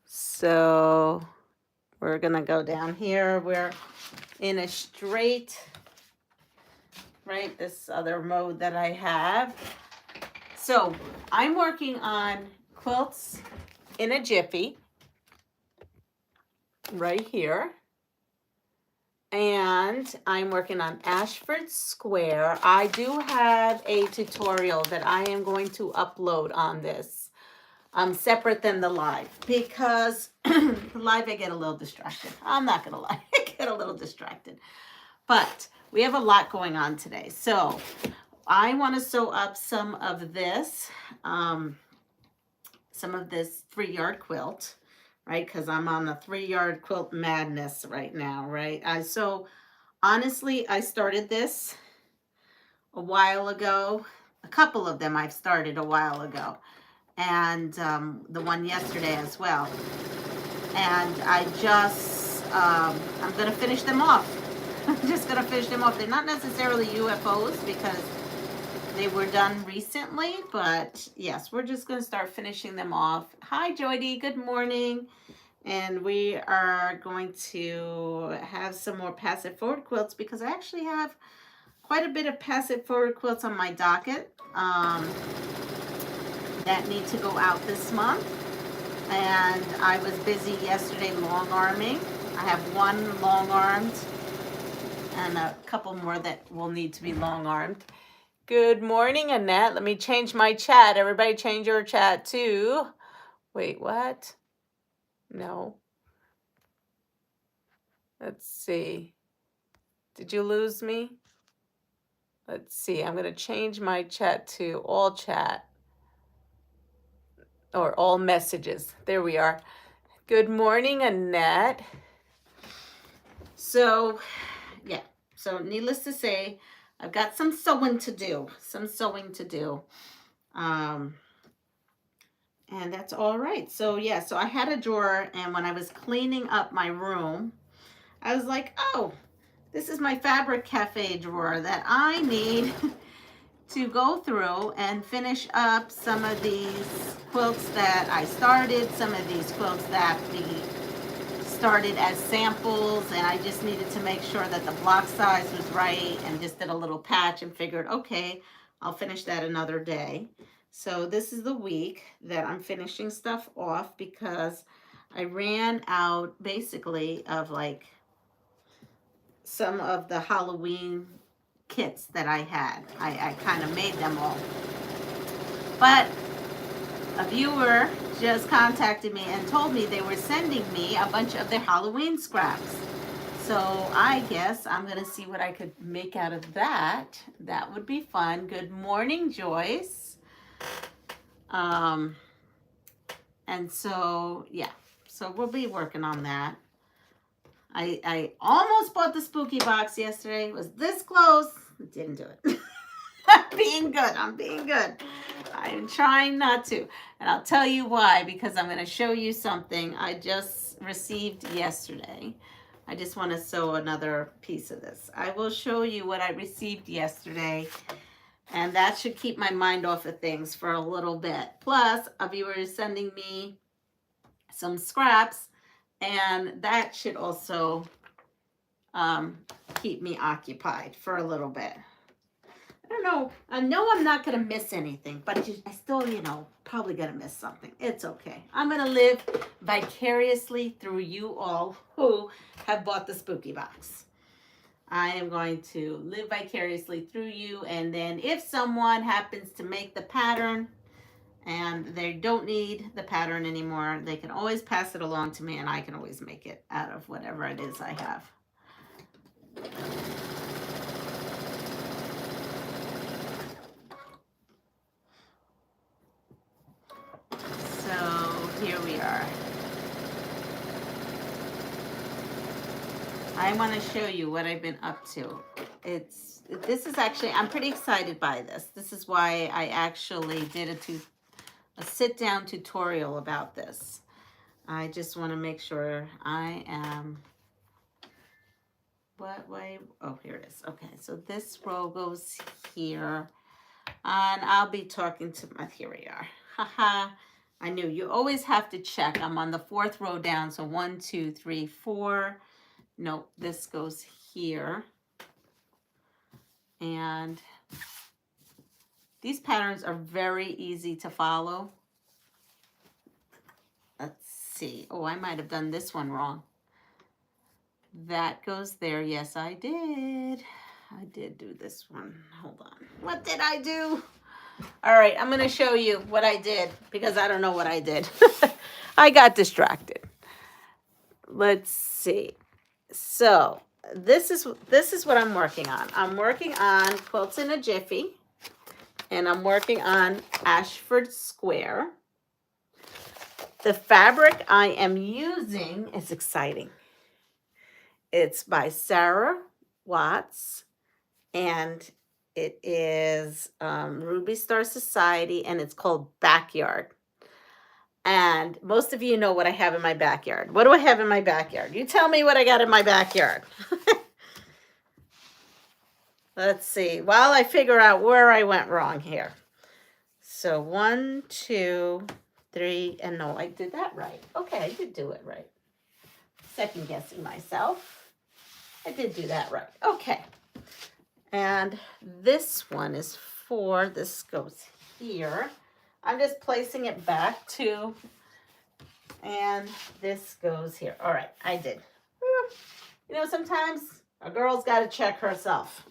So we're gonna go down here. We're in a straight, right, this other mode that I have. So I'm working on quilts in a jiffy right here. And I'm working on Ashford Square. I do have a tutorial that I am going to upload on this, separate than the live, because the live I get a little distracted. I'm not gonna lie, I get a little distracted. But we have a lot going on today. So I want to sew up some of this 3-yard quilt, right? Because I'm on the 3-yard quilt madness right now, right? So honestly, I started this a while ago. A couple of them I've started a while ago, and the one yesterday as well. And I just, I'm going to finish them off. I'm just going to finish them off. They're not necessarily UFOs because they were done recently, but yes, we're just going to start finishing them off. Hi, Joydy. Good morning. And we are going to have some more passive forward quilts because I actually have quite a bit of passive forward quilts on my docket that need to go out this month. And I was busy yesterday long arming. I have one long armed and a couple more that will need to be long armed. Good morning, Annette. Let me change my chat. Everybody change your chat too. Wait, what? No. Let's see. Did you lose me? Let's see. I'm going to change my chat to all chat or all messages. There we are. Good morning, Annette. So, yeah. So, needless to say, I've got some sewing to do. And that's all right. So, yeah. So, I had a drawer, and when I was cleaning up my room, I was like, oh, this is my Fabric Cafe drawer that I need to go through and finish up some of these quilts that I started, some of these quilts that we started as samples, and I just needed to make sure that the block size was right and just did a little patch and figured, okay, I'll finish that another day. So this is the week that I'm finishing stuff off because I ran out basically of like some of the Halloween kits that I had. I kind of made them all. But a viewer just contacted me and told me they were sending me a bunch of their Halloween scraps. So I guess I'm going to see what I could make out of that. That would be fun. Good morning, Joyce. And so, yeah. So we'll be working on that. I almost bought the spooky box yesterday. It was this close. Didn't do it. I'm being good. I'm trying not to. And I'll tell you why, because I'm going to show you something I just received yesterday. I just want to sew another piece of this. I will show you what I received yesterday, and that should keep my mind off of things for a little bit. Plus, a viewer is sending me some scraps, and that should also keep me occupied for a little bit. I don't know. I know I'm not going to miss anything, but I still, probably going to miss something. It's okay. I'm going to live vicariously through you all who have bought the spooky box. I am going to live vicariously through you, and then if someone happens to make the pattern and they don't need the pattern anymore, they can always pass it along to me, and I can always make it out of whatever it is I have. So here we are. I want to show you what I've been up to. This is actually, I'm pretty excited by this. This is why I actually did a sit-down tutorial about this. I just want to make sure I am, what way? Oh, here it is. Okay, so this row goes here, and I'll be talking to here we are. Haha, I knew you always have to check. I'm on the 4th row down. So 1, 2, 3, 4. Nope, this goes here. And these patterns are very easy to follow. Let's see. Oh, I might have done this one wrong. That goes there. Yes, I did. I did do this one. Hold on. What did I do? All right, I'm going to show you what I did because I don't know what I did. I got distracted. Let's see. So this is what I'm working on. I'm working on Quilts in a Jiffy, and I'm working on Ashford Square. The fabric I am using is exciting. It's by Sarah Watts, and it is Ruby Star Society, and it's called Backyard. And most of you know what I have in my backyard. What do I have in my backyard? You tell me what I got in my backyard. Let's see. While I figure out where I went wrong here. So 1, 2, 3, and no, I did that right. Okay, I did do it right. Second guessing myself. I did do that right. Okay. And this one is 4. This goes here. I'm just placing it back too. And this goes here. All right, I did. You know, sometimes a girl's got to check herself.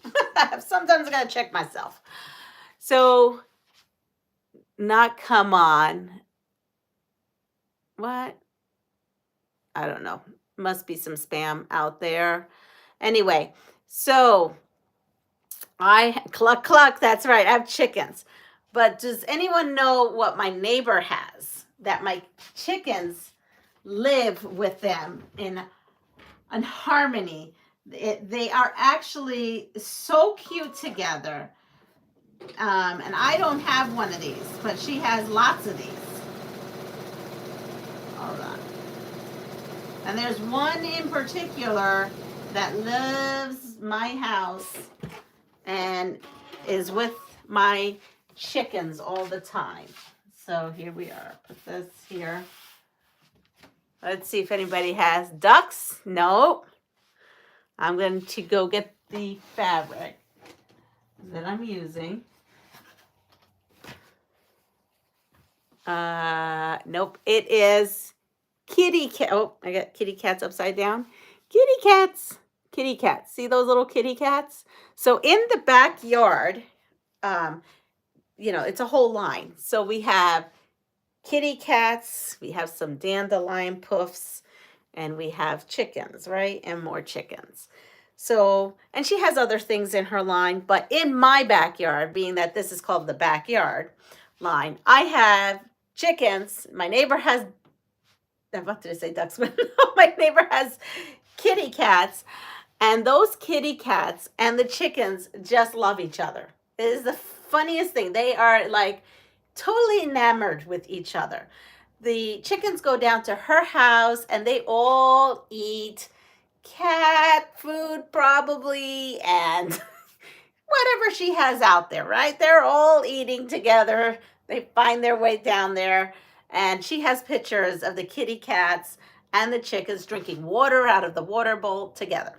Sometimes I got to check myself. So, not come on. What? I don't know. Must be some spam out there. Anyway, so cluck, cluck. That's right. I have chickens. But does anyone know what my neighbor has? That my chickens live with them in harmony. They are actually so cute together. And I don't have one of these, but she has lots of these. Hold on. And there's one in particular that loves my house and is with my chickens all the time. So here we are. Put this here. Let's see if anybody has ducks. Nope. I'm going to go get the fabric that I'm using. Nope. It is kitty cat. Oh, I got kitty cats upside down. Kitty cats. Kitty cats. See those little kitty cats? So in the backyard, you know, it's a whole line. So we have kitty cats, we have some dandelion puffs, and we have chickens, right? And more chickens. So, and she has other things in her line, but in my backyard, being that this is called the backyard line, I have chickens. My neighbor has, what did I say, ducks? My neighbor has kitty cats, and those kitty cats and the chickens just love each other. It is the funniest thing. They are like totally enamored with each other. The chickens go down to her house and they all eat cat food probably and whatever she has out there, right? They're all eating together. They find their way down there, and she has pictures of the kitty cats and the chickens drinking water out of the water bowl together.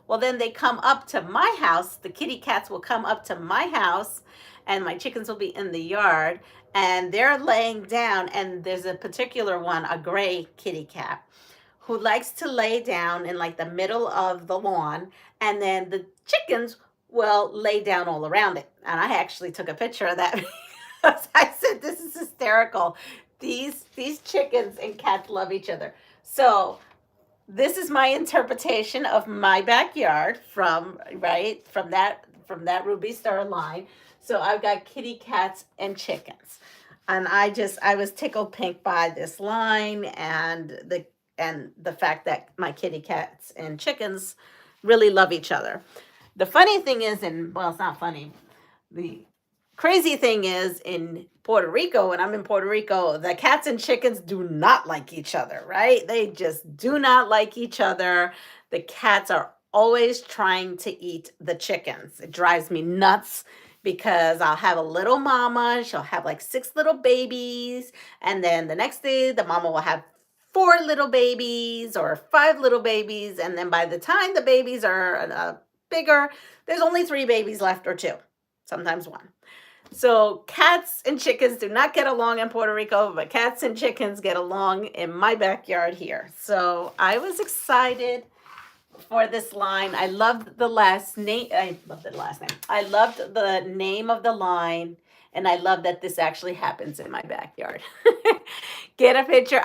Well, then they come up to my house. The kitty cats will come up to my house, and my chickens will be in the yard, and they're laying down, and there's a particular one, a gray kitty cat, who likes to lay down in like the middle of the lawn, and then the chickens will lay down all around it. And I actually took a picture of that because I said, this is hysterical. These chickens and cats love each other. So this is my interpretation of my backyard from that Ruby Star line. So I've got kitty cats and chickens. And I was tickled pink by this line and the fact that my kitty cats and chickens really love each other. The funny thing is, well, it's not funny. The crazy thing is, in Puerto Rico, when I'm in Puerto Rico, the cats and chickens do not like each other, right? They just do not like each other. The cats are always trying to eat the chickens. It drives me nuts because I'll have a little mama. She'll have like 6 little babies. And then the next day, the mama will have 4 little babies or 5 little babies. And then by the time the babies are bigger, there's only 3 babies left or 2, sometimes 1. So cats and chickens do not get along in Puerto Rico, but cats and chickens get along in my backyard here. So I was excited for this line. I loved the last name. I loved the last name. I loved the name of the line, and I love that this actually happens in my backyard. Get a picture.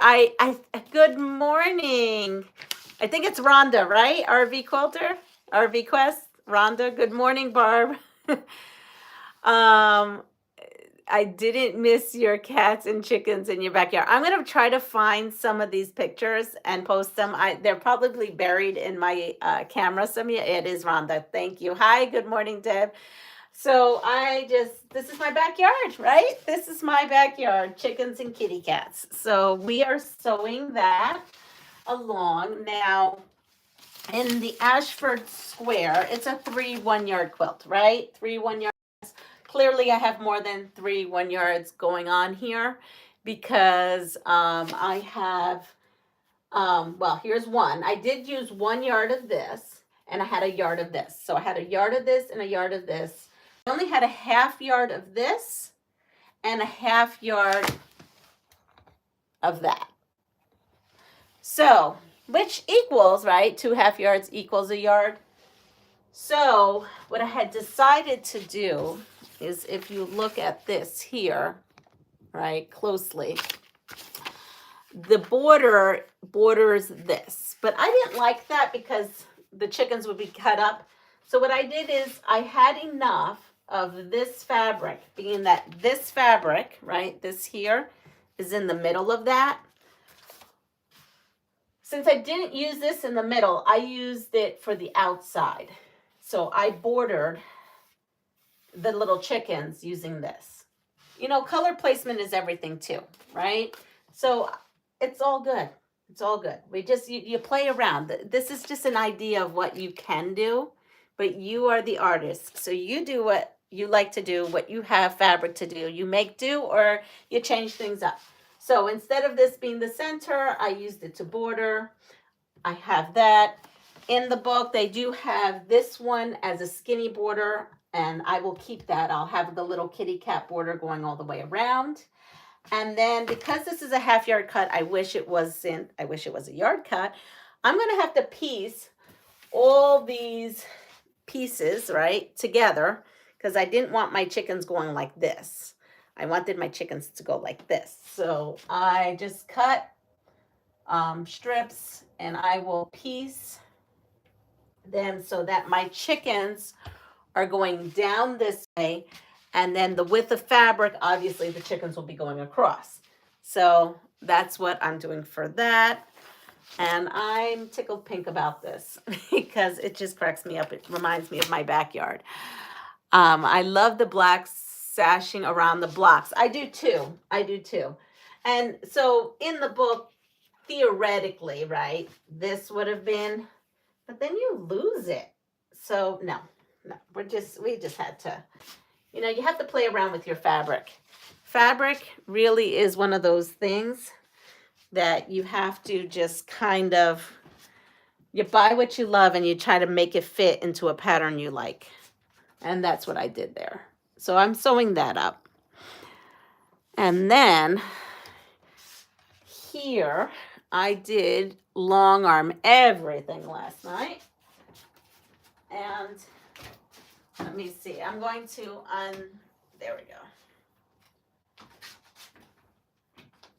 Good morning. I think it's Rhonda, right? RV Quilter, RV Quest. Rhonda. Good morning, Barb. I didn't miss your cats and chickens in your backyard. I'm going to try to find some of these pictures and post them. They're probably buried in my camera. It is Rhonda. Thank you. Hi, good morning, Deb. So this is my backyard, right? This is my backyard, chickens and kitty cats. So we are sewing that along. Now, in the Ashford Square, it's a 3 1-yard quilt, right? 3 1-yard. Clearly, I have more than 3 1-yards going on here because I have, well, here's one. I did use 1 yard of this, and I had a yard of this. So I had a yard of this and a yard of this. I only had a 1/2 yard of this and a 1/2 yard of that. So, which equals, right? 2 1/2 yards equals a yard. So what I had decided to do is, if you look at this here, right, closely, the border borders this. But I didn't like that because the chickens would be cut up. So what I did is I had enough of this fabric, being that this fabric, right, this here is in the middle of that. Since I didn't use this in the middle, I used it for the outside. So I bordered the little chickens using this. You know, color placement is everything too, right? So it's all good. It's all good. We just, you play around. This is just an idea of what you can do, but you are the artist. So you do what you like to do, what you have fabric to do. You make do or you change things up. So instead of this being the center, I used it to border. I have that. In the book, they do have this one as a skinny border, and I will keep that. I'll have the little kitty cat border going all the way around. And then because this is a 1/2 yard cut, I wish it was a yard cut. I'm going to have to piece all these pieces, right, together, because I didn't want my chickens going like this. I wanted my chickens to go like this. So I just cut strips, and I will piece them so that my chickens are going down this way, and then the width of fabric, obviously the chickens will be going across. So that's what I'm doing for that. And I'm tickled pink about this because it just cracks me up. It reminds me of my backyard. I love the black sashing around the blocks. I do too. And so in the book, theoretically, right, this would have been, but then you lose it. So no, we just had to, you have to play around with your fabric. Fabric really is one of those things that you have to just kind of, you buy what you love and you try to make it fit into a pattern you like. And that's what I did there. So I'm sewing that up. And then here I did long arm everything last night. And let me see, I'm going to there we go.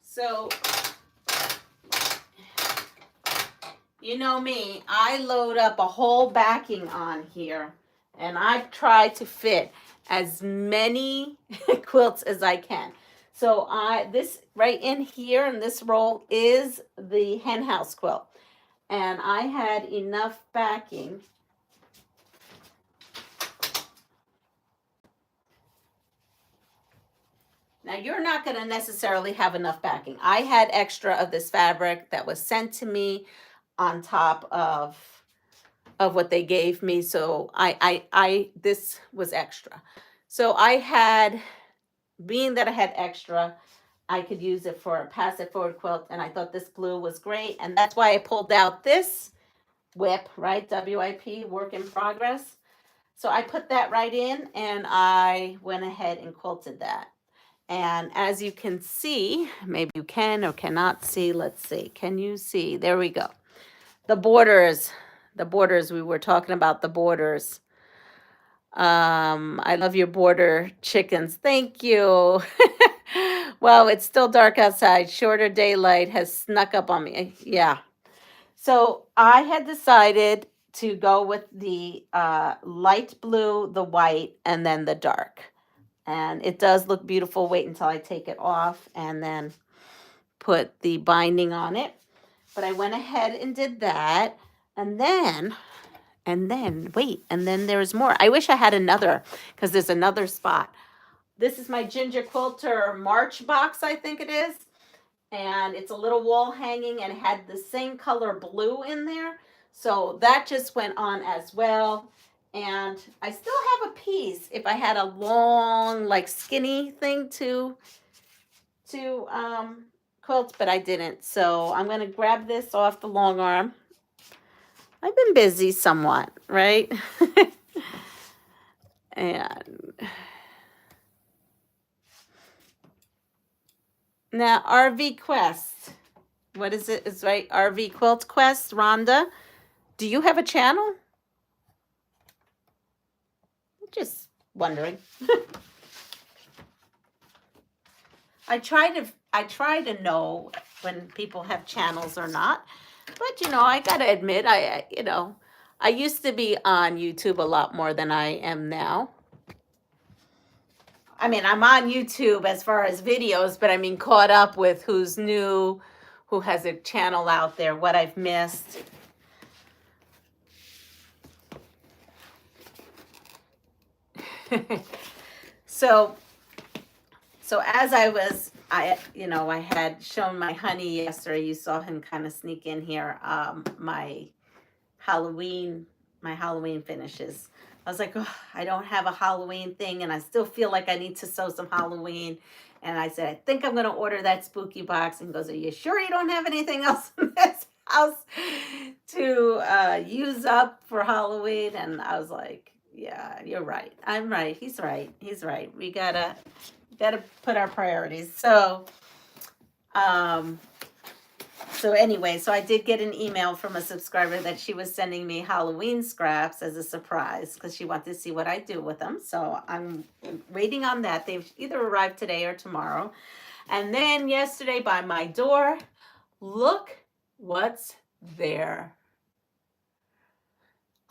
So, you know me, I load up a whole backing on here, and I try to fit as many quilts as I can. So this right in here in this roll is the hen house quilt, and I had enough backing. Now, you're not going to necessarily have enough backing. I had extra of this fabric that was sent to me on top of what they gave me. So this was extra. So I had, being that I had extra, I could use it for a pass it forward quilt, and I thought this blue was great, and that's why I pulled out this WIP, right? WIP, work in progress. So I put that right in, and I went ahead and quilted that. And as you can see, maybe you can or cannot see, let's see, can you see? There we go. The borders, we were talking about the borders. I love your border chickens. Thank you. Well, it's still dark outside. Shorter daylight has snuck up on me. Yeah. So I had decided to go with the light blue, the white, and then the dark. And it does look beautiful. Wait until I take it off and then put the binding on it. But I went ahead and did that. And then there's more. I wish I had another, because there's another spot. This is my Ginger Quilter March box, I think it is. And it's a little wall hanging and it had the same color blue in there. So that just went on as well. And I still have a piece if I had a long, like skinny thing to quilt, but I didn't. So I'm going to grab this off the long arm. I've been busy somewhat, right? And now RV Quest. What is it? It's right. RV Quilt Quest. Rhonda, do you have a channel? Just wondering. I try to know when people have channels or not. But you know, I gotta admit, I used to be on YouTube a lot more than I am now. I mean, I'm on YouTube as far as videos, but I mean, caught up with who's new, who has a channel out there, what I've missed. So as I had shown my honey yesterday. You saw him kind of sneak in here. My Halloween finishes. I was like, oh, I don't have a Halloween thing, and I still feel like I need to sew some Halloween. And I said, I think I'm going to order that spooky box. And he goes, are you sure you don't have anything else in this house to use up for Halloween? And I was like, yeah, you're right. I'm right. He's right. We gotta put our priorities. So anyway, so I did get an email from a subscriber that she was sending me Halloween scraps as a surprise because she wanted to see what I do with them. So I'm waiting on that. They've either arrived today or tomorrow. And then yesterday by my door, look what's there.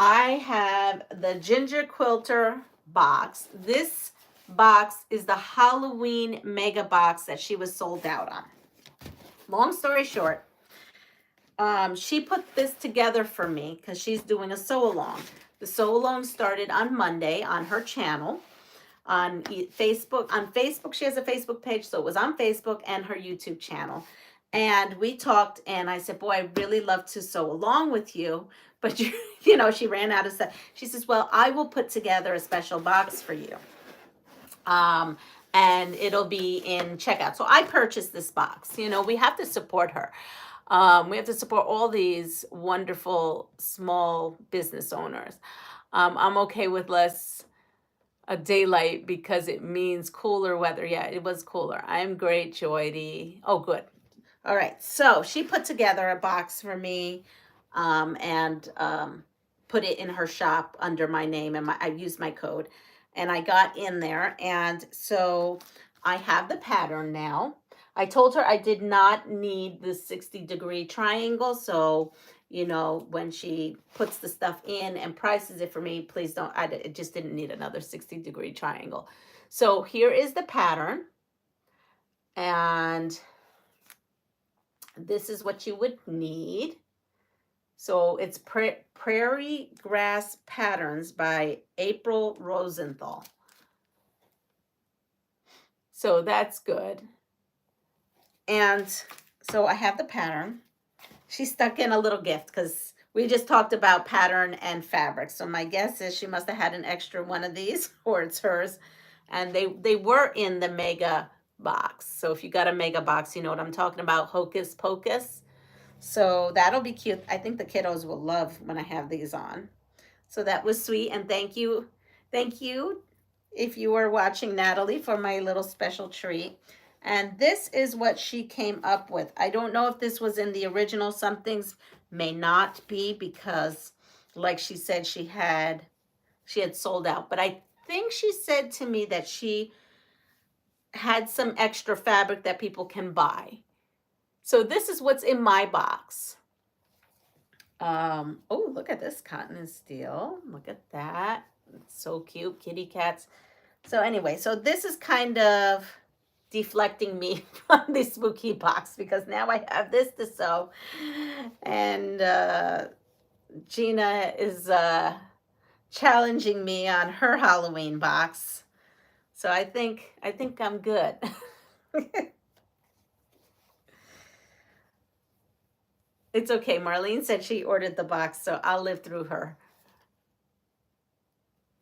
I have the Ginger Quilter box. This box is the Halloween mega box that she was sold out on. Long story short, she put this together for me because she's doing a sew-along. The sew-along started on Monday on her channel. On Facebook, she has a Facebook page, so it was on Facebook and her YouTube channel. And we talked, and I said, boy, I really love to sew along with you. But, she ran out of stuff. She says, well, I will put together a special box for you. And it'll be in checkout. So I purchased this box. We have to support her. We have to support all these wonderful small business owners. I'm okay with less daylight because it means cooler weather. Yeah, it was cooler. I'm great, Joy. Oh, good. All right. So she put together a box for me and put it in her shop under my name. And I used my code. And I got in there. And so I have the pattern now. I told her I did not need the 60-degree triangle. So, when she puts the stuff in and prices it for me, please don't, I just didn't need another 60-degree triangle. So here is the pattern. And this is what you would need. So it's Prairie Grass Patterns by April Rosenthal. So that's good. And so I have the pattern. She stuck in a little gift because we just talked about pattern and fabric. So my guess is she must have had an extra one of these, or it's hers. And they were in the mega box. So if you got a mega box, you know what I'm talking about, Hocus Pocus. So that'll be cute. I think the kiddos will love when I have these on. So that was sweet, and thank you. Thank you if you were watching, Natalie, for my little special treat. And this is what she came up with. I don't know if this was in the original. Some things may not be because, like she said, she had sold out. But I think she said to me that she had some extra fabric that people can buy. So this is what's in my box. Oh, look at this cotton and steel. Look at that. It's so cute. Kitty cats. So anyway, so this is kind of deflecting me from the spooky box because now I have this to sew. And Gina is challenging me on her Halloween box. So I think I'm good. It's okay. Marlene said she ordered the box, so I'll live through her.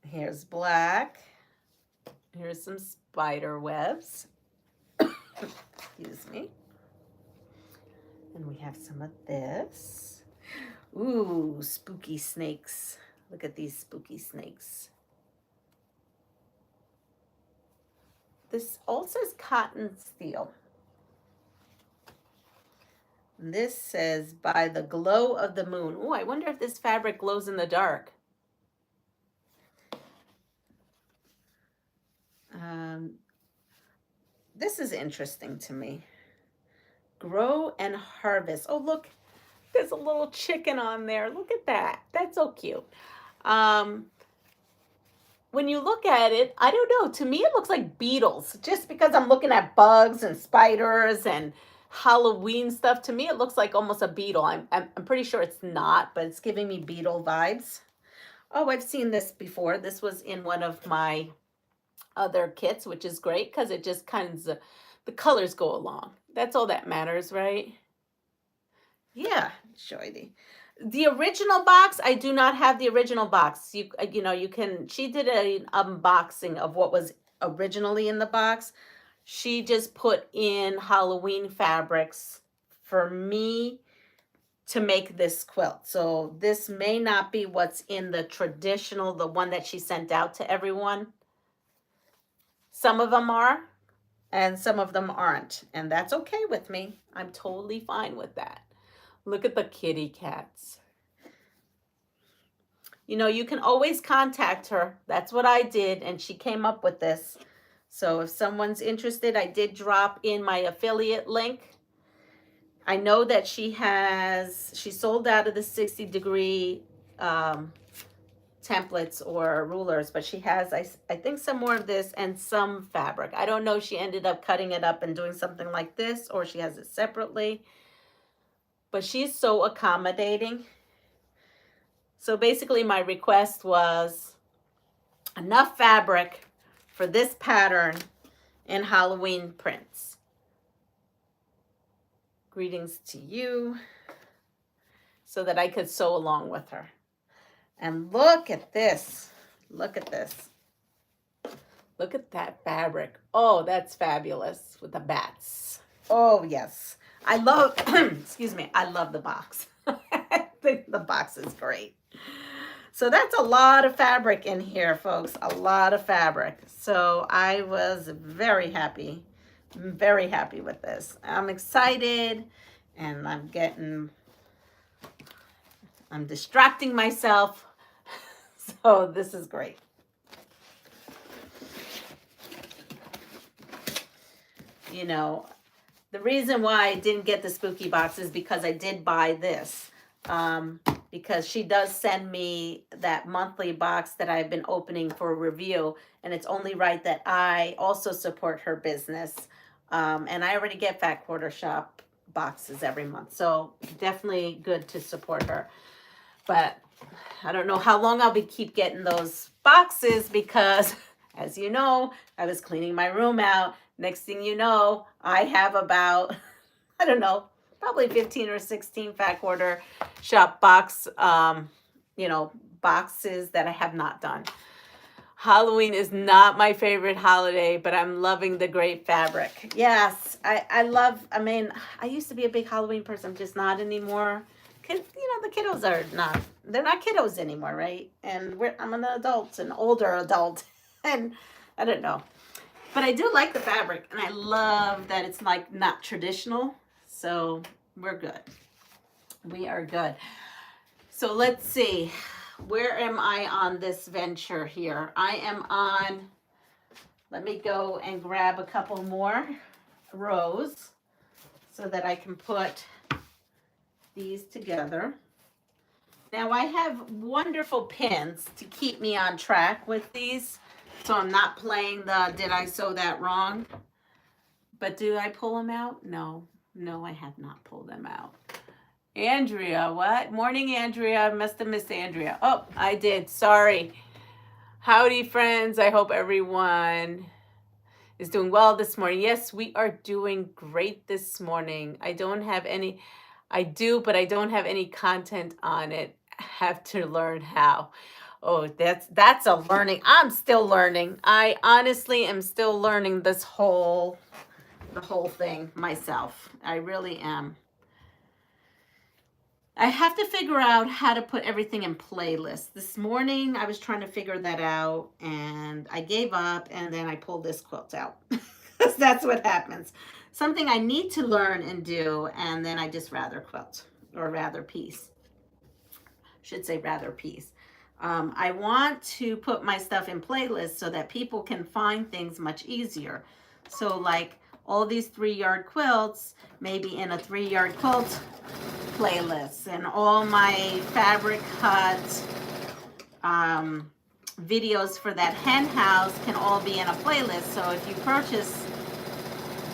Here's black. Here's some spider webs. Excuse me. And we have some of this. Ooh, spooky snakes. Look at these spooky snakes. This also says cotton steel. This says, by the glow of the moon. Oh, I wonder if this fabric glows in the dark. This is interesting to me. Grow and harvest. Oh, look, there's a little chicken on there. Look at that. That's so cute. When you look at it, I don't know. To me, it looks like beetles. Just because I'm looking at bugs and spiders and Halloween stuff, to me it looks like almost a beetle. I'm pretty sure it's not, but it's giving me beetle vibes. Oh, I've seen this before. This was in one of my other kits, which is great because it just kind of, the colors go along. That's all that matters, right? Yeah, show you the original box. I do not have the original box. You know, you can, she did an unboxing of what was originally in the box. She just put in Halloween fabrics for me to make this quilt. So this may not be what's in the traditional, the one that she sent out to everyone. Some of them are, and some of them aren't. And that's okay with me. I'm totally fine with that. Look at the kitty cats. You know, you can always contact her. That's what I did, and she came up with this. So if someone's interested, I did drop in my affiliate link. I know that she sold out of the 60-degree templates or rulers, but she has, I think, some more of this and some fabric. I don't know if she ended up cutting it up and doing something like this, or she has it separately. But she's so accommodating. So basically my request was enough fabric for this pattern in Halloween prints. Greetings to you, so that I could sew along with her. And look at this. Look at this. Look at that fabric. Oh, that's fabulous with the bats. Oh, yes. I love, excuse me, I love the box. I think the box is great. So that's a lot of fabric in here, folks. A lot of fabric. So I was very happy with this. I'm excited, and I'm distracting myself. So this is great. You know, the reason why I didn't get the spooky box is because I did buy this. Because she does send me that monthly box that I've been opening for review, and it's only right that I also support her business. And I already get Fat Quarter Shop boxes every month, so definitely good to support her. But I don't know how long I'll keep getting those boxes because, as you know, I was cleaning my room out. Next thing you know, I have about, I don't know, probably 15 or 16 Fat Quarter Shop box, you know, boxes that I have not done. Halloween is not my favorite holiday, but I'm loving the great fabric. Yes, I love, I mean, I used to be a big Halloween person. I'm just not anymore. Cause, the kiddos are not, they're not kiddos anymore, right? And I'm an adult, an older adult. And I don't know. But I do like the fabric, and I love that it's like not traditional. So we're good. We are good. So let's see. Where am I on this venture here? I am on, let me go and grab a couple more rows so that I can put these together. Now I have wonderful pins to keep me on track with these, so I'm not playing the did I sew that wrong? But do I pull them out? No, I have not pulled them out. Andrea, what? Morning, Andrea. I must have missed Andrea. Oh, I did. Sorry. Howdy, friends. I hope everyone is doing well this morning. Yes, we are doing great this morning. I don't have any, I do, but I don't have any content on it. I have to learn how. Oh, that's a learning. I'm still learning. I honestly am still learning the whole thing myself. I really am. I have to figure out how to put everything in playlists. This morning, I was trying to figure that out, and I gave up, and then I pulled this quilt out. Because that's what happens. Something I need to learn and do, and then I just rather quilt, or rather piece. Should say rather piece. I want to put my stuff in playlists so that people can find things much easier. So like all these 3-yard quilts, maybe in a 3-yard quilt playlists, and all my fabric cut videos for that hen house can all be in a playlist. So if you purchase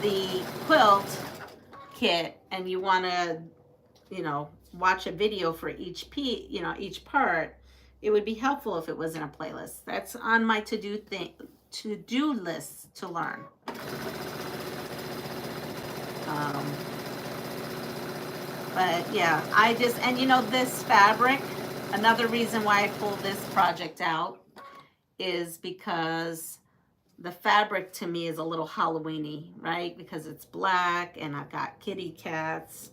the quilt kit and you want to, watch a video for each piece, each part, it would be helpful if it was in a playlist. That's on my to-do list to learn. But yeah, this fabric, another reason why I pulled this project out is because the fabric to me is a little Halloween-y, right? Because it's black and I've got kitty cats,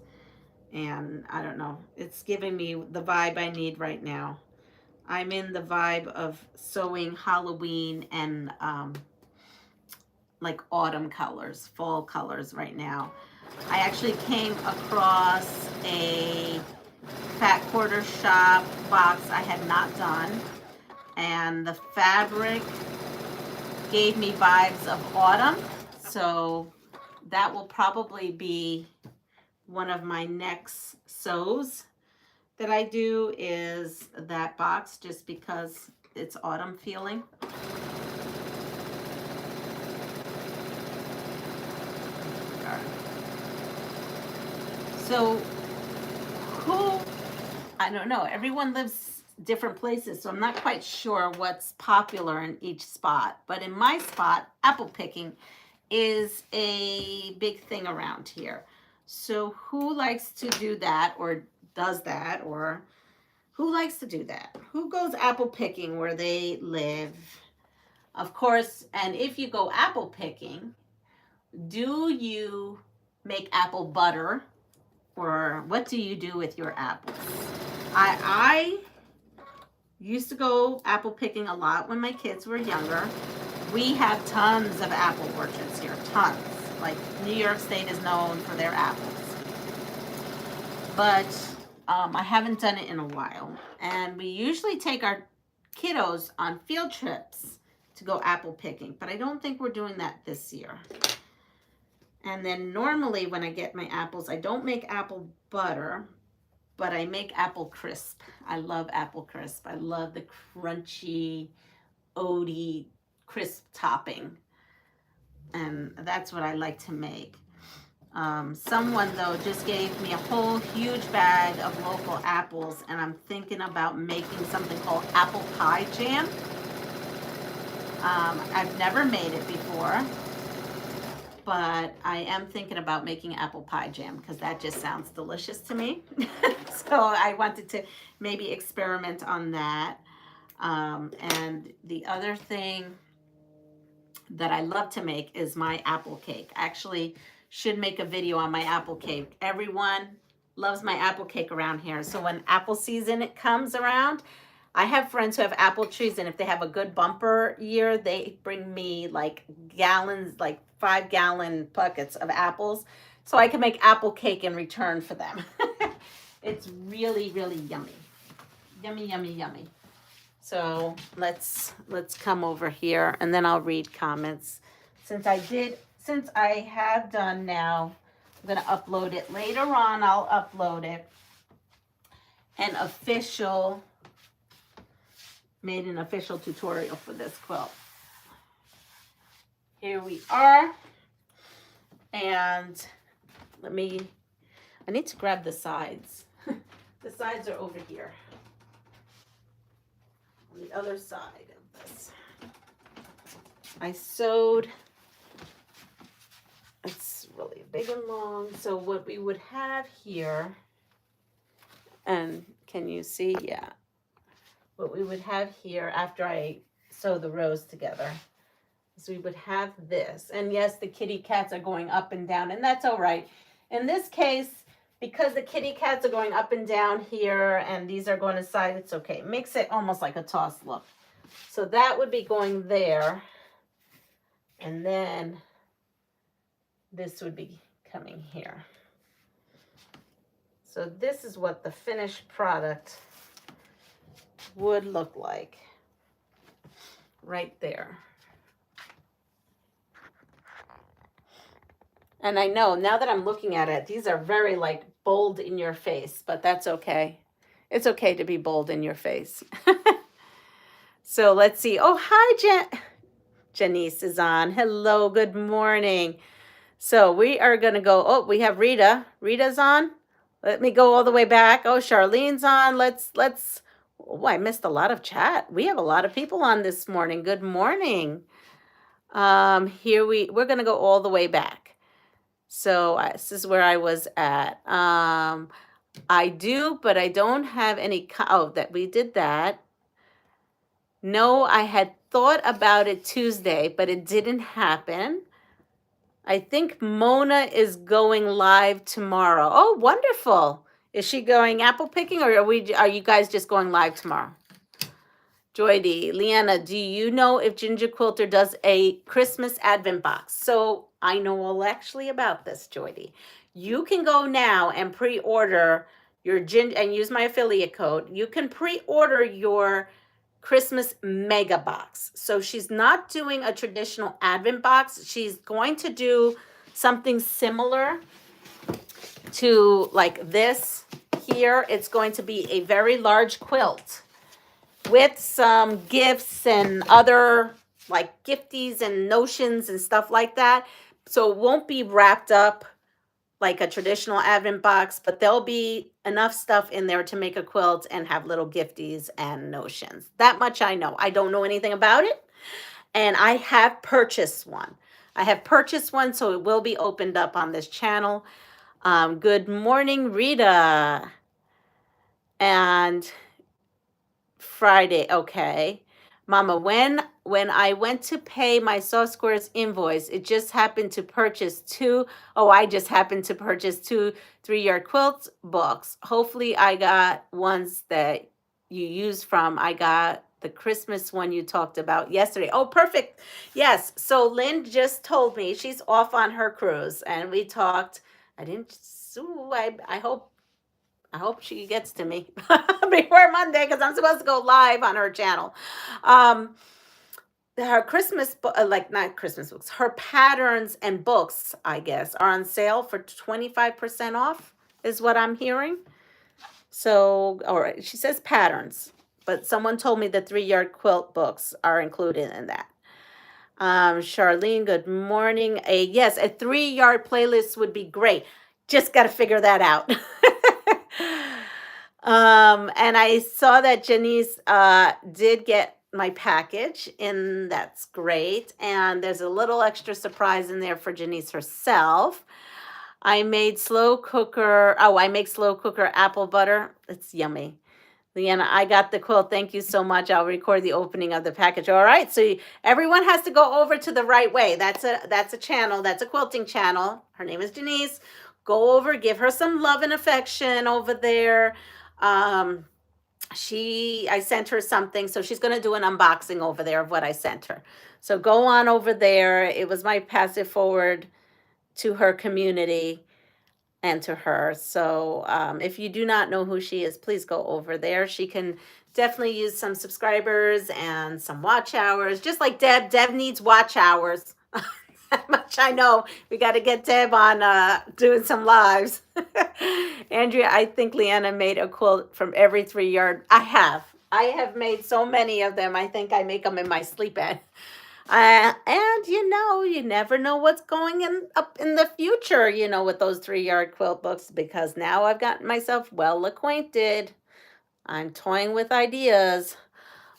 and I don't know, it's giving me the vibe I need right now. I'm in the vibe of sewing Halloween and like autumn colors, fall colors right now. I actually came across a Fat Quarter Shop box I had not done, and the fabric gave me vibes of autumn, so that will probably be one of my next sews that I do, is that box, just because it's autumn feeling. So I don't know, everyone lives different places, so I'm not quite sure what's popular in each spot. But in my spot, apple picking is a big thing around here. So who likes to do that, or does that, or who likes to do that? Who goes apple picking where they live? Of course, and if you go apple picking, do you make apple butter, or what do you do with your apples? I used to go apple picking a lot when my kids were younger. We have tons of apple orchards here, tons. Like New York State is known for their apples. But I haven't done it in a while. And we usually take our kiddos on field trips to go apple picking, but I don't think we're doing that this year. And then normally when I get my apples, I don't make apple butter, but I make apple crisp. I love apple crisp. I love the crunchy, oaty, crisp topping. And that's what I like to make. Someone though just gave me a whole huge bag of local apples, and I'm thinking about making something called apple pie jam. I've never made it before, but I am thinking about making apple pie jam because that just sounds delicious to me. So I wanted to maybe experiment on that. And the other thing that I love to make is my apple cake. Actually, should make a video on my apple cake. Everyone loves my apple cake around here. So when apple season comes around, I have friends who have apple trees, and if they have a good bumper year, they bring me like gallons, like 5-gallon buckets of apples, so I can make apple cake in return for them. It's really, really yummy. Yummy, yummy, yummy. So let's come over here, and then I'll read comments. Since I have done now, I'm gonna upload it later on. I'll upload it. Made an official tutorial for this quilt. Here we are. And I need to grab the sides. The sides are over here. On the other side of this. I sewed, it's really big and long. So what we would have here, and can you see? Yeah. What we would have here after I sew the rows together is we would have this. And yes, the kitty cats are going up and down, and that's all right. In this case, because the kitty cats are going up and down here and these are going aside, it's okay. It makes it almost like a toss look. So that would be going there. And then this would be coming here. So this is what the finished product would look like right there. And I know now that I'm looking at it, these are very like bold in your face, but that's okay. It's okay to be bold in your face. So let's see. Oh, hi, Janice is on. Hello, good morning. So we are going to go. Oh, we have Rita. Rita's on. Let me go all the way back. Oh, Charlene's on. Let's. Oh, I missed a lot of chat. We have a lot of people on this morning. Good morning. Here we're going to go all the way back. So this is where I was at. I do, but I don't have any. Oh, that we did that. No, I had thought about it Tuesday, but it didn't happen. I think Mona is going live tomorrow. Oh, wonderful. Is she going apple picking, or are you guys just going live tomorrow? Joy D, Leanna, do you know if Ginger Quilter does a Christmas advent box? So I know all actually about this, Joy D. You can go now and pre-order your ginger and use my affiliate code. You can pre-order your Christmas mega box. So she's not doing a traditional advent box. She's going to do something similar to like this here. It's going to be a very large quilt with some gifts and other like gifties and notions and stuff like that. So it won't be wrapped up like a traditional advent box, but there'll be enough stuff in there to make a quilt and have little gifties and notions. That much I know. I don't know anything about it. And I have purchased one. So it will be opened up on this channel. Good morning, Rita. And Friday, okay. Mama, when I went to pay my Soft Squares invoice, it just happened to purchase I just happened to purchase 2 3-yard quilt books. Hopefully I got ones that you use from. I got the Christmas one you talked about yesterday. Oh, perfect. Yes. So Lynn just told me she's off on her cruise, and we talked. I hope she gets to me before Monday, because I'm supposed to go live on her channel. Her Christmas, not Christmas books, her patterns and books, I guess, are on sale for 25% off, is what I'm hearing. So, all right, she says patterns, but someone told me the 3-yard quilt books are included in that. Charlene, good morning. Yes, a 3-yard playlist would be great. Just got to figure that out. And I saw that Janice did get my package, and that's great. And there's a little extra surprise in there for Janice herself. I make slow cooker apple butter. It's yummy. Leanna, I got the quilt. Thank you so much. I'll record the opening of the package. All right. So everyone has to go over to the right way. That's a channel. That's a quilting channel. Her name is Denise. Go over, give her some love and affection over there. I sent her something, so she's going to do an unboxing over there of what I sent her. So go on over there. It was my pass it forward to her community and to her. So if you do not know who she is, please go over there. She can definitely use some subscribers and some watch hours, just like Deb. Deb needs watch hours. That much I know. We got to get Deb on doing some lives. Andrea, I think Leanna made a quilt from every 3 yard. I have made so many of them. I think I make them in my sleep bed. And you never know what's going up in the future, with those 3 yard quilt books, because now I've gotten myself well acquainted. I'm toying with ideas.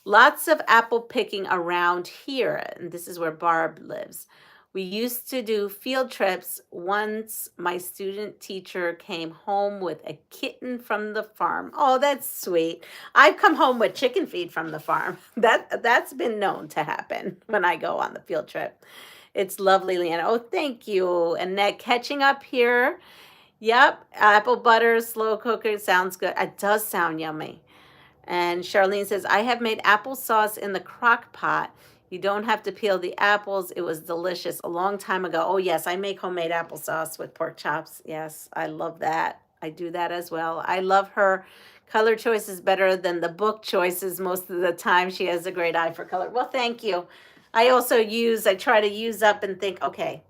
Lots of apple picking around here, and this is where Barb lives. We used to do field trips. Once my student teacher came home with a kitten from the farm. Oh, that's sweet. I've come home with chicken feed from the farm. That's been known to happen when I go on the field trip. It's lovely, Leanna. Oh, thank you. Annette, catching up here. Yep, apple butter, slow cooker, sounds good. It does sound yummy. And Charlene says, I have made applesauce in the crock pot. You don't have to peel the apples. It was delicious a long time ago. Oh, yes, I make homemade applesauce with pork chops. Yes, I love that. I do that as well. I love her color choices better than the book choices most of the time. She has a great eye for color. Well, thank you. I try to use up and think, okay,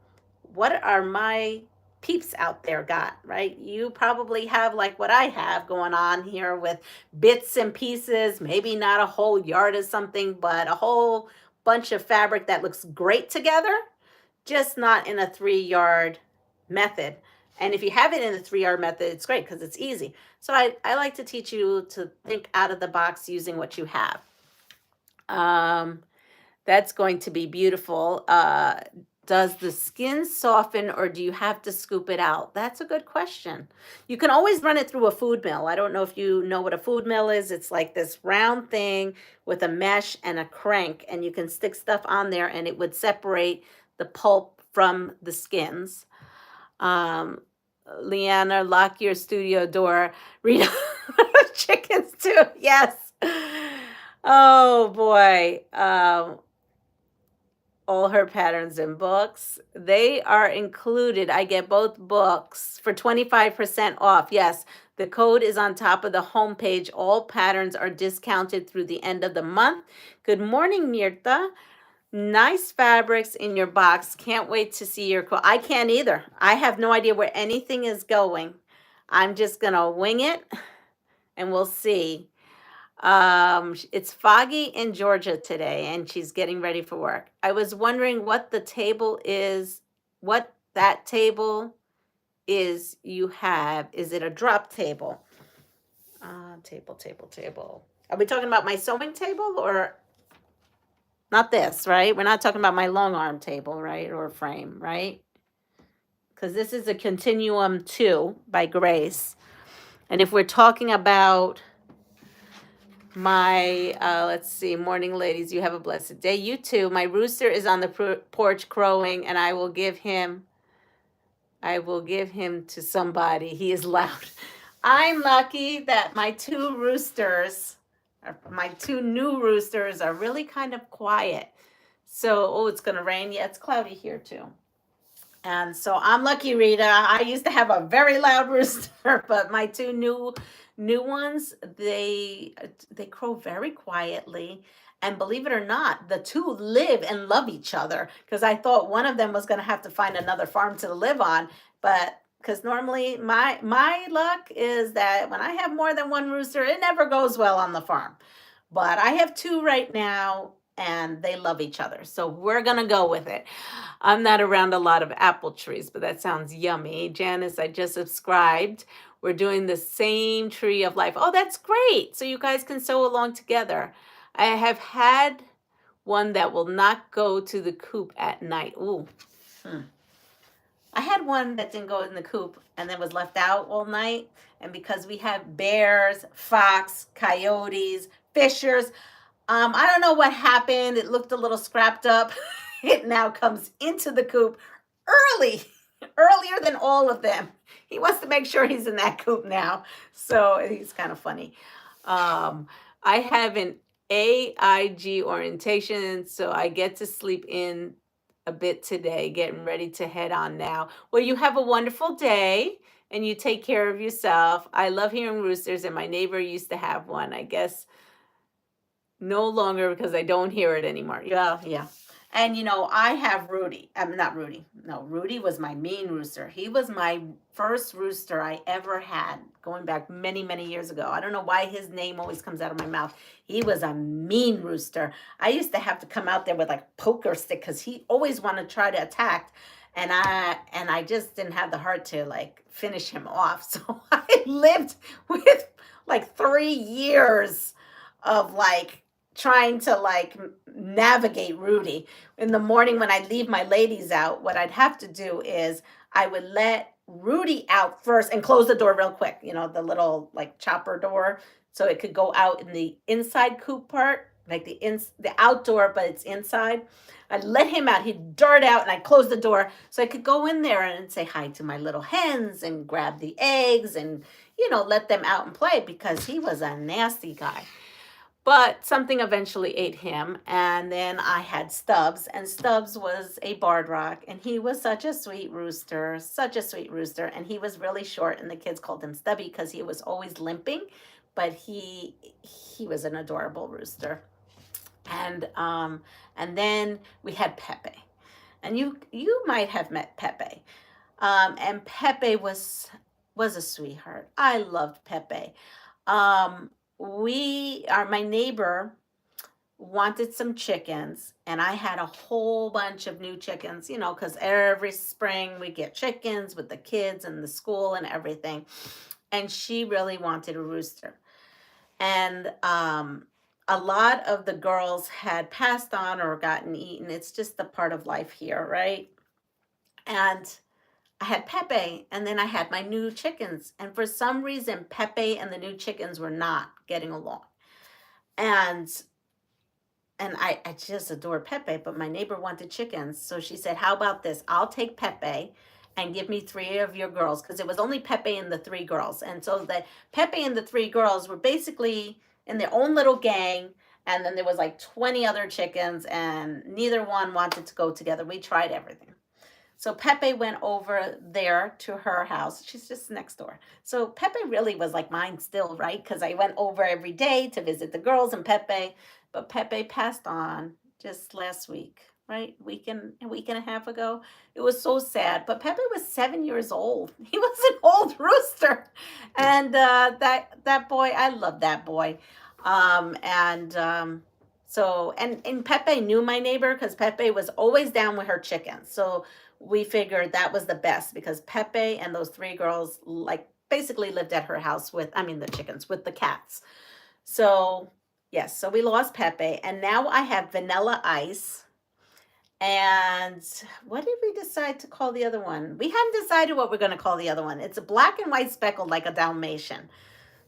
what are my peeps out there got, right? You probably have like what I have going on here with bits and pieces, maybe not a whole yard of something, but a whole bunch of fabric that looks great together, just not in a 3 yard method. And if you have it in the 3 yard method, it's great because it's easy. So I like to teach you to think out of the box using what you have. That's going to be beautiful. Does the skin soften or do you have to scoop it out? That's a good question. You can always run it through a food mill. I don't know if you know what a food mill is. It's like this round thing with a mesh and a crank, and you can stick stuff on there and it would separate the pulp from the skins. Leanna, lock your studio door. Read chickens too. Yes. Oh boy. All her patterns and books. They are included. I get both books for 25% off. Yes, the code is on top of the homepage. All patterns are discounted through the end of the month. Good morning, Mirta. Nice fabrics in your box. Can't wait to see your quilt. I can't either. I have no idea where anything is going. I'm just going to wing it and we'll see. It's foggy in Georgia today and she's getting ready for work. I was wondering what that table is you have. Is it a drop table? Table. Are we talking about my sewing table or not this, right? We're not talking about my long arm table, right? Or frame, right? Because this is a Continuum 2 by Grace. And if we're talking about my, let's see, morning ladies, you have a blessed day. You too. My rooster is on the porch crowing, and I will give him to somebody. He is loud. I'm lucky that my two new roosters are really kind of quiet. So, oh, it's going to rain. Yeah, it's cloudy here too. And so I'm lucky, Rita. I used to have a very loud rooster, but my two new ones, they crow very quietly. And believe it or not, the two live and love each other, because I thought one of them was going to have to find another farm to live on. But because normally my luck is that when I have more than one rooster, it never goes well on the farm. But I have two right now, and they love each other. So we're going to go with it. I'm not around a lot of apple trees, but that sounds yummy. Janice, I just subscribed. We're doing the same tree of life. Oh, that's great. So you guys can sew along together. I have had one that will not go to the coop at night. Ooh. I had one that didn't go in the coop and then was left out all night. And because we have bears, fox, coyotes, fishers, I don't know what happened. It looked a little scrapped up. It now comes into the coop early, earlier than all of them. He wants to make sure he's in that coop now. So he's kind of funny. I have an AIG orientation, so I get to sleep in a bit today, getting ready to head on now. Well, you have a wonderful day and you take care of yourself. I love hearing roosters, and my neighbor used to have one. I guess no longer because I don't hear it anymore. Yeah, yeah. And I have Rudy. I'm not Rudy. No, Rudy was my mean rooster. He was my first rooster I ever had, going back many, many years ago. I don't know why his name always comes out of my mouth. He was a mean rooster. I used to have to come out there with like a poker stick because he always wanted to try to attack. And I just didn't have the heart to like finish him off. So I lived with like 3 years of like trying to like navigate Rudy. In the morning when I leave my ladies out, what I'd have to do is I would let Rudy out first and close the door real quick, the little like chopper door, so it could go out in the inside coop part, like the outdoor, but it's inside. I'd let him out, he'd dart out, and I'd close the door so I could go in there and say hi to my little hens and grab the eggs and let them out and play, because he was a nasty guy. But something eventually ate him, and then I had Stubbs, and Stubbs was a barred rock, and he was such a sweet rooster, and he was really short, and the kids called him Stubby because he was always limping, but he was an adorable rooster. And then we had Pepe, and you might have met Pepe, and Pepe was a sweetheart. I loved Pepe. My neighbor wanted some chickens, and I had a whole bunch of new chickens, because every spring we get chickens with the kids and the school and everything. And she really wanted a rooster. And a lot of the girls had passed on or gotten eaten. It's just a part of life here, right? And I had Pepe, and then I had my new chickens. And for some reason, Pepe and the new chickens were not getting along. And I just adore Pepe, but my neighbor wanted chickens. So she said, how about this? I'll take Pepe and give me 3 of your girls, because it was only Pepe and the 3 girls. And so the Pepe and the 3 girls were basically in their own little gang. And then there was like 20 other chickens, and neither one wanted to go together. We tried everything. So Pepe went over there to her house. She's just next door. So Pepe really was like mine still, right? Because I went over every day to visit the girls and Pepe. But Pepe passed on just last week, right? A week and a half ago. It was so sad. But Pepe was 7 years old. He was an old rooster. And that boy, I love that boy. So Pepe knew my neighbor, because Pepe was always down with her chickens. So we figured that was the best, because Pepe and those 3 girls like basically lived at her house with the chickens, with the cats. So yes, so we lost Pepe, and now I have Vanilla Ice. And what did we decide to call the other one? We hadn't decided what we're going to call the other one. It's a black and white speckled like a Dalmatian.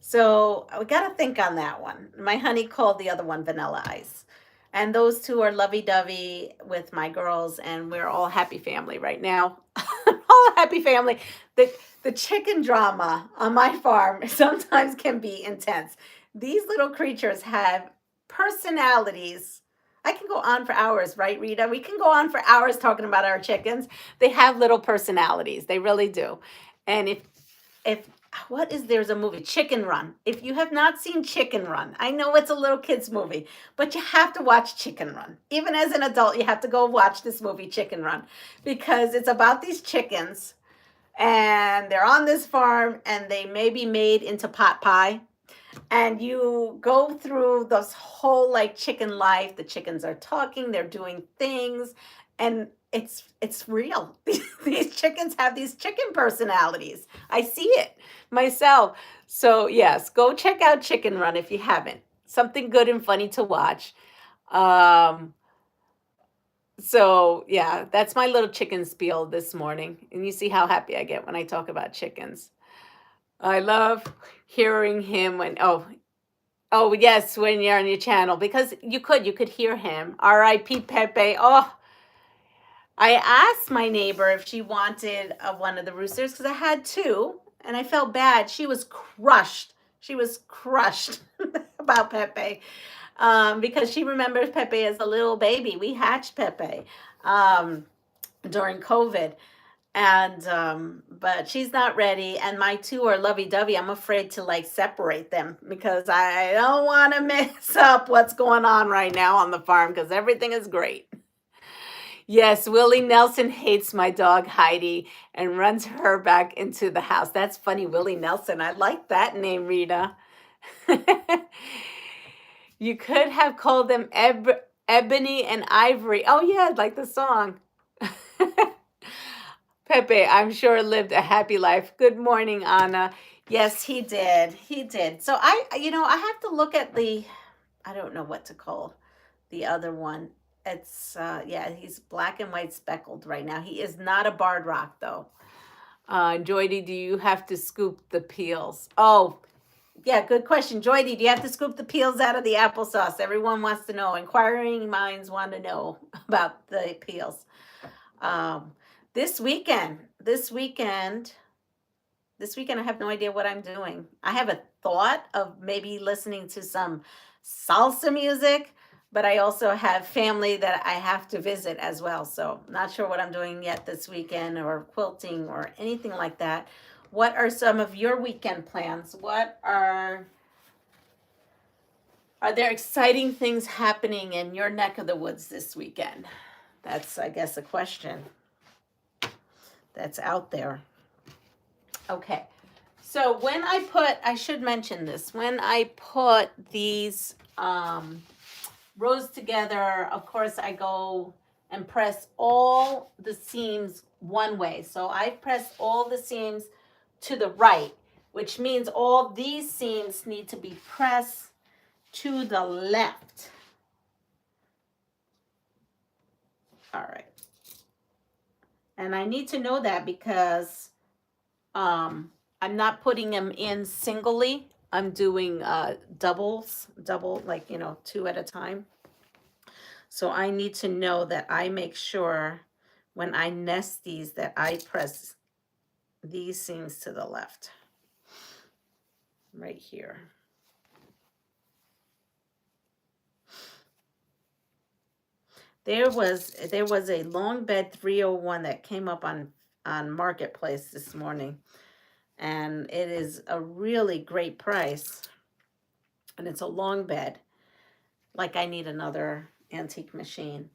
So we got to think on that one. My honey called the other one Vanilla Ice. And those 2 are lovey-dovey with my girls, and we're all happy family right now. All happy family. The chicken drama on my farm sometimes can be intense. These little creatures have personalities. I can go on for hours, right, Rita? We can go on for hours talking about our chickens. They have little personalities. They really do. And there's a movie, Chicken Run. If you have not seen Chicken Run, I know it's a little kid's movie, but you have to watch Chicken Run. Even as an adult, you have to go watch this movie, Chicken Run, because it's about these chickens, and they're on this farm, and they may be made into pot pie. And you go through this whole like chicken life. The chickens are talking, they're doing things, and it's real. These chickens have these chicken personalities. I see it myself. So yes, go check out Chicken Run if you haven't. Something good and funny to watch. So yeah, that's my little chicken spiel this morning. And you see how happy I get when I talk about chickens. I love hearing him oh yes, when you're on your channel, because you could hear him. R.I.P. Pepe. Oh, I asked my neighbor if she wanted one of the roosters because I had two, and I felt bad. She was crushed. She was crushed about Pepe, because she remembers Pepe as a little baby. We hatched Pepe during COVID, and but she's not ready. And my two are lovey-dovey. I'm afraid to like separate them because I don't want to mess up what's going on right now on the farm because everything is great. Yes, Willie Nelson hates my dog Heidi and runs her back into the house. That's funny, Willie Nelson. I like that name, Rita. You could have called them Ebony and Ivory. Oh, yeah, like the song. Pepe, I'm sure, lived a happy life. Good morning, Anna. Yes, he did. He did. So I have to look at I don't know what to call the other one. It's yeah, he's black and white speckled right now. He is not a barred rock though. Joydy, do you have to scoop the peels? Oh, yeah, good question. Joydy, do you have to scoop the peels out of the applesauce? Everyone wants to know. Inquiring minds want to know about the peels. Um, this weekend, this weekend, this weekend, I have no idea what I'm doing. I have a thought of maybe listening to some salsa music, but I also have family that I have to visit as well. So, not sure what I'm doing yet this weekend or quilting or anything like that. What are some of your weekend plans? Are there exciting things happening in your neck of the woods this weekend? That's, I guess, a question that's out there. Okay. So I should mention this, when I put these rows together, of course, I go and press all the seams one way. So I press all the seams to the right, which means all these seams need to be pressed to the left. All right. And I need to know that because I'm not putting them in singly. I'm doing double, like, two at a time. So I need to know that I make sure when I nest these that I press these seams to the left. Right here. There was a long bed 301 that came up on Marketplace this morning. And it is a really great price. And it's a long bed. Like I need another antique machine.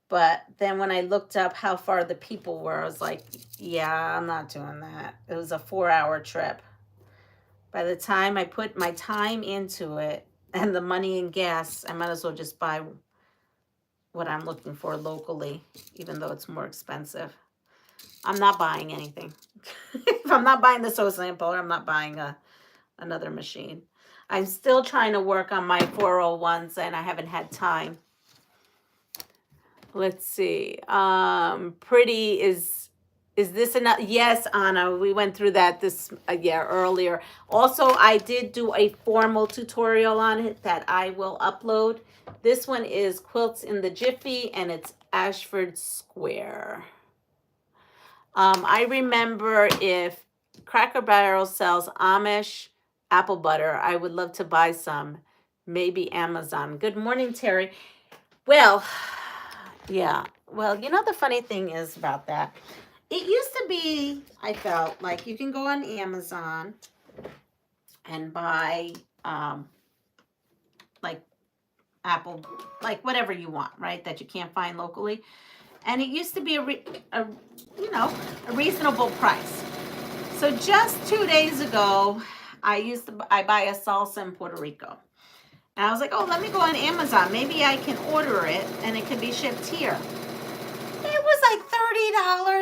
But then when I looked up how far the people were, I was like, yeah, I'm not doing that. It was a 4-hour trip. By the time I put my time into it and the money and gas, I might as well just buy what I'm looking for locally, even though it's more expensive. I'm not buying anything. If I'm not buying the Sew Sampler, I'm not buying another machine. I'm still trying to work on my 401s and I haven't had time. Let's see. Pretty is this enough? Yes, Anna, we went through that earlier. Also, I did do a formal tutorial on it that I will upload. This one is Quilts in the Jiffy and it's Ashford Square. I remember if Cracker Barrel sells Amish apple butter, I would love to buy some. Maybe Amazon. Good morning, Terry. Well, yeah. Well, the funny thing is about that. It used to be, I felt like you can go on Amazon and buy like apple, like whatever you want, right? That you can't find locally. And it used to be a reasonable price. So just 2 days ago, I buy a salsa in Puerto Rico. And I was like, oh, let me go on Amazon. Maybe I can order it and it can be shipped here. It was like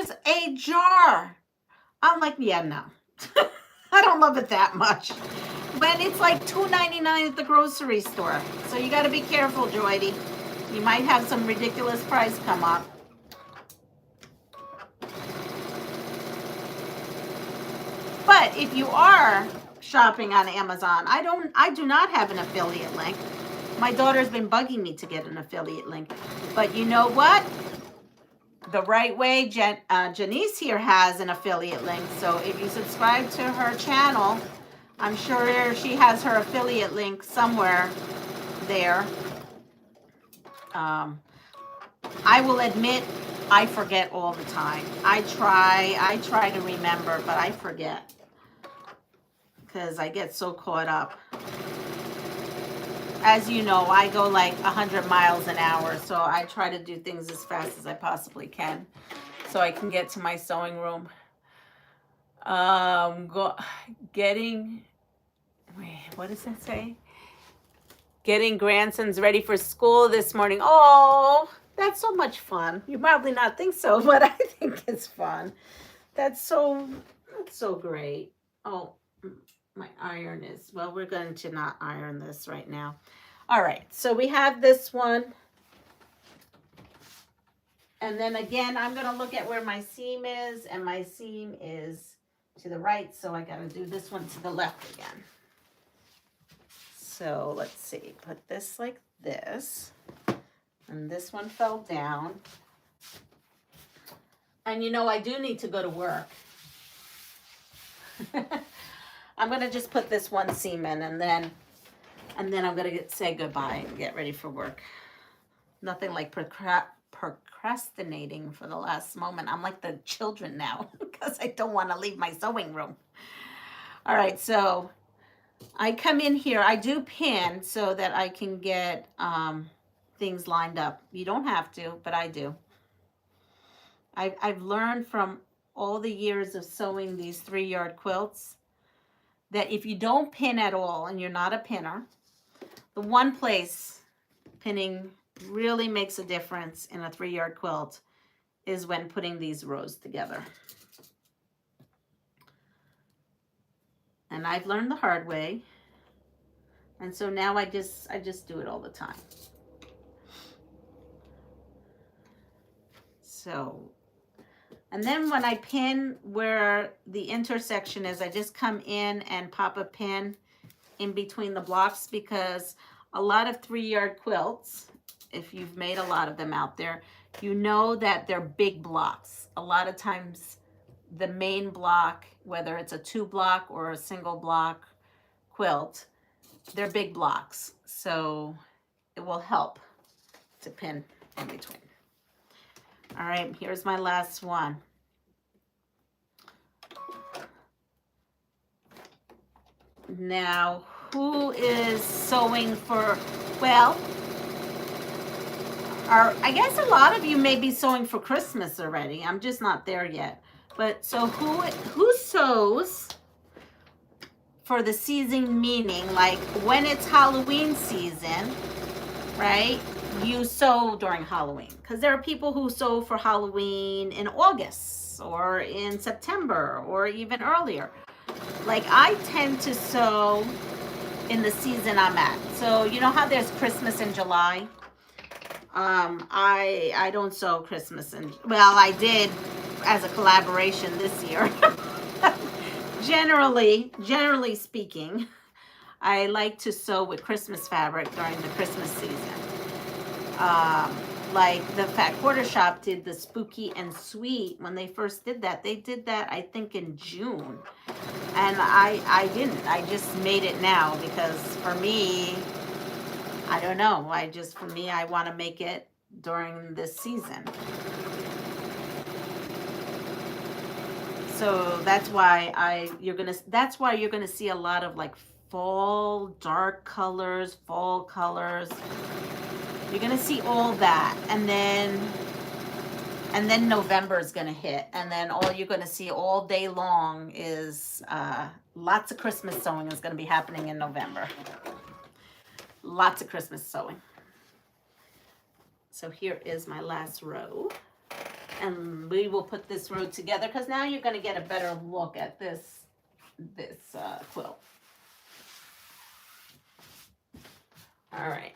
$30 a jar. I'm like, yeah, no. I don't love it that much. But it's like $2.99 at the grocery store. So you got to be careful, Joydy. You might have some ridiculous price come up. But if you are shopping on Amazon, I do not have an affiliate link. My daughter's been bugging me to get an affiliate link. But you know what? The right way, Janice here has an affiliate link. So if you subscribe to her channel, I'm sure she has her affiliate link somewhere there. I will admit, I forget all the time. I try to remember, but I forget because I get so caught up. As you know, I go like 100 miles an hour, so I try to do things as fast as I possibly can so I can get to my sewing room. What does that say? Getting grandsons ready for school this morning. Oh, that's so much fun. You probably not think so, but I think it's fun. That's so great. Oh, my iron is, well, we're going to not iron this right now. All right, so we have this one. And then again, I'm going to look at where my seam is, and my seam is to the right, so I got to do this one to the left again. So let's see, put this like this, and this one fell down. And you know, I do need to go to work. I'm going to just put this one seam in, and then I'm going to say goodbye and get ready for work. Nothing like procrastinating for the last moment. I'm like the children now because I don't want to leave my sewing room. All right, so I come in here. I do pin so that I can get things lined up. You don't have to, but I do. I've learned from all the years of sewing these 3-yard quilts that if you don't pin at all and you're not a pinner, the one place pinning really makes a difference in a 3-yard quilt is when putting these rows together. And I've learned the hard way. And so now I just do it all the time. So, and then when I pin where the intersection is, I just come in and pop a pin in between the blocks, because a lot of 3-yard quilts, if you've made a lot of them out there, you know that they're big blocks. A lot of times the main block, whether it's a 2-block or a single block quilt, they're big blocks. So it will help to pin in between. All right, here's my last one. Now, who is sewing for, well, I guess a lot of you may be sewing for Christmas already. I'm just not there yet. But so who sews for the season, meaning like when it's Halloween season, right? You sew during Halloween, because there are people who sew for Halloween in August or in September or even earlier. Like I tend to sew in the season I'm at. So you know how there's Christmas in July? I don't sew Christmas well, I did as a collaboration this year. Generally speaking, I like to sew with Christmas fabric during the Christmas season. Like the Fat Quarter Shop did the Spooky and Sweet. When they first did that, they did that I think in June. And I didn't. I just made it now because for me, I don't know. For me, I want to make it during this season. So that's why you're gonna see a lot of like fall dark colors, fall colors. You're gonna see all that, and then November is gonna hit, and then all you're gonna see all day long is lots of Christmas sewing is gonna be happening in November. Lots of Christmas sewing. So here is my last row, and we will put this row together because now you're gonna get a better look at this quilt. All right,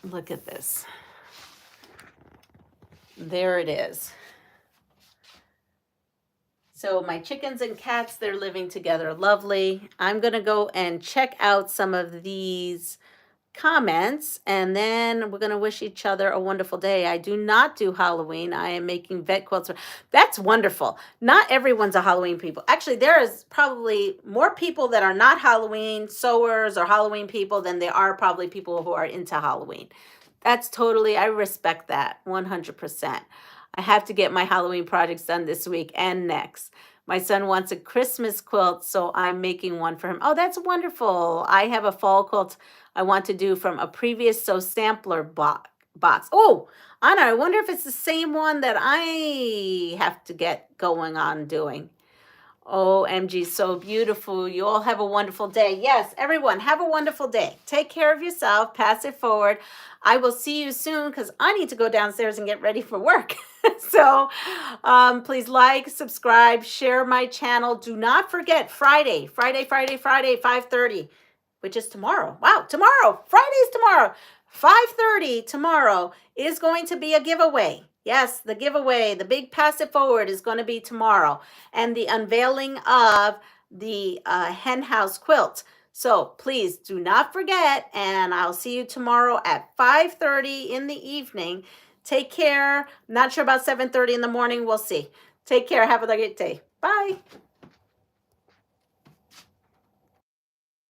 look at this. there it is. So my chickens and cats, they're living together. Lovely. I'm going to go and check out some of these comments, and then we're going to wish each other a wonderful day. I do not do Halloween. I am making vet quilts. That's wonderful. Not everyone's a Halloween people. Actually, there is probably more people that are not Halloween sewers or Halloween people than there are probably people who are into Halloween. That's totally, I respect that 100%. I have to get my Halloween projects done this week and next. My son wants a Christmas quilt, so I'm making one for him. Oh, that's wonderful. I have a fall quilt I want to do from a previous Sew Sampler box. Oh, Anna, I wonder if it's the same one that I have to get going on doing. OMG, so beautiful. You all have a wonderful day. Yes, everyone, have a wonderful day. Take care of yourself. Pass it forward. I will see you soon because I need to go downstairs and get ready for work. So please like, subscribe, share my channel. Do not forget Friday, 5:30, which is tomorrow. Wow, tomorrow. Friday's tomorrow. 5:30 tomorrow is going to be a giveaway. Yes, the giveaway, the big pass it forward is going to be tomorrow. And the unveiling of the hen house quilt. So please do not forget, and I'll see you tomorrow at 5:30 in the evening. Take care. Not sure about 7:30 in the morning. We'll see. Take care. Have a great day. Bye.